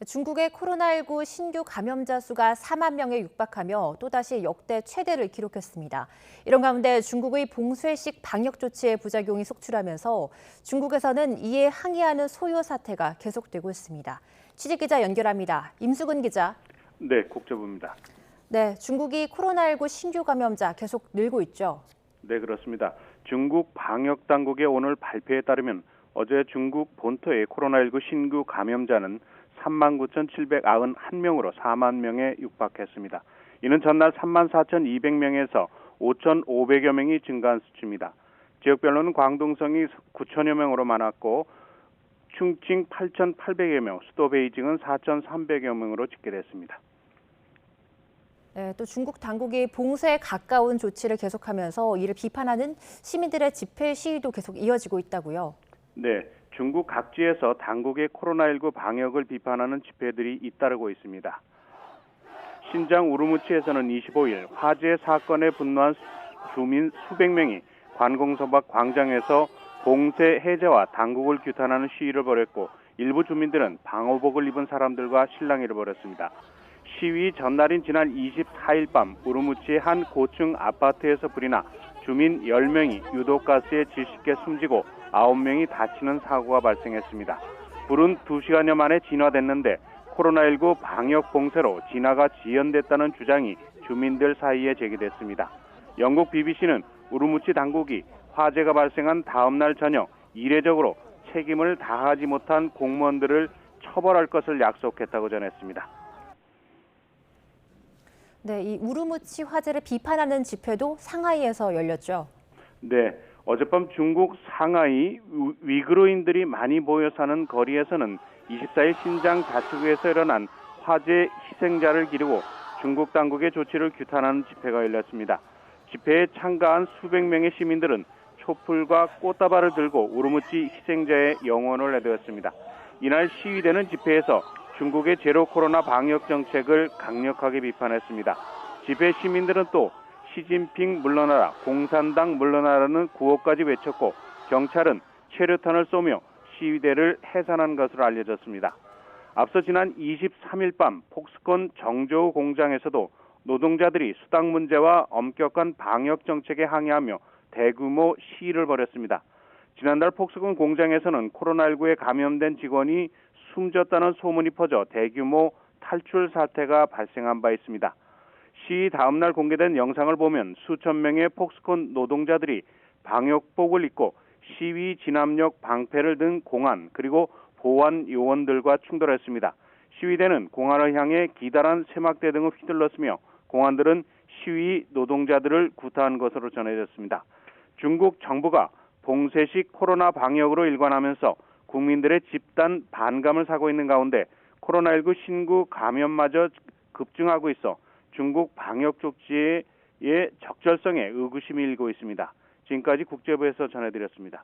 중국의 코로나19 신규 감염자 수가 4만 명에 육박하며 또다시 역대 최대를 기록했습니다. 이런 가운데 중국의 봉쇄식 방역 조치의 부작용이 속출하면서 중국에서는 이에 항의하는 소요 사태가 계속되고 있습니다. 취재기자 연결합니다. 임수근 기자. 네, 국제부입니다. 네, 중국이 코로나19 신규 감염자 계속 늘고 있죠. 네, 그렇습니다. 중국 방역 당국의 오늘 발표에 따르면 어제 중국 본토의 코로나19 신규 감염자는 39,791명으로 4만 명에 육박했습니다. 이는 전날 34,200명에서 5,500여 명이 증가한 수치입니다. 지역별로는 광동성이 9천여 명으로 많았고 충칭 8,800여 명, 수도 베이징은 4,300여 명으로 집계됐습니다. 네, 또 중국 당국이 봉쇄에 가까운 조치를 계속하면서 이를 비판하는 시민들의 집회 시위도 계속 이어지고 있다고요. 네, 중국 각지에서 당국의 코로나19 방역을 비판하는 집회들이 잇따르고 있습니다. 신장 우르무치에서는 25일 화재 사건에 분노한 주민 수백 명이 관공서막 광장에서 봉쇄 해제와 당국을 규탄하는 시위를 벌였고 일부 주민들은 방호복을 입은 사람들과 실랑이를 벌였습니다. 시위 전날인 지난 24일 밤 우르무치의 한 고층 아파트에서 불이 나 주민 10명이 유독가스에 질식해 숨지고 9명이 다치는 사고가 발생했습니다. 불은 2시간여 만에 진화됐는데 코로나19 방역 봉쇄로 진화가 지연됐다는 주장이 주민들 사이에 제기됐습니다. 영국 BBC는 우르무치 당국이 화재가 발생한 다음 날 저녁 이례적으로 책임을 다하지 못한 공무원들을 처벌할 것을 약속했다고 전했습니다. 네, 이 우르무치 화재를 비판하는 집회도 상하이에서 열렸죠. 네, 어젯밤 중국 상하이 위그르인들이 많이 모여 사는 거리에서는 24일 신장 자치구에서 일어난 화재 희생자를 기리고 중국 당국의 조치를 규탄하는 집회가 열렸습니다. 집회에 참가한 수백 명의 시민들은 촛불과 꽃다발을 들고 우르무치 희생자의 영혼을 내드렸습니다. 이날 시위되는 집회에서 중국의 제로 코로나 방역 정책을 강력하게 비판했습니다. 집회 시민들은 또 시진핑 물러나라, 공산당 물러나라는 구호까지 외쳤고 경찰은 최루탄을 쏘며 시위대를 해산한 것으로 알려졌습니다. 앞서 지난 23일 밤 폭스콘 정저우 공장에서도 노동자들이 수당 문제와 엄격한 방역 정책에 항의하며 대규모 시위를 벌였습니다. 지난달 폭스콘 공장에서는 코로나19에 감염된 직원이 숨졌다는 소문이 퍼져 대규모 탈출 사태가 발생한 바 있습니다. 시위 다음 날 공개된 영상을 보면 수천 명의 폭스콘 노동자들이 방역복을 입고 시위 진압력 방패를 든 공안 그리고 보안 요원들과 충돌했습니다. 시위대는 공안을 향해 기다란 세막대 등을 휘둘렀으며 공안들은 시위 노동자들을 구타한 것으로 전해졌습니다. 중국 정부가 봉쇄식 코로나 방역으로 일관하면서 국민들의 집단 반감을 사고 있는 가운데 코로나19 신규 감염마저 급증하고 있어 중국 방역 조치의 적절성에 의구심이 일고 있습니다. 지금까지 국제부에서 전해드렸습니다.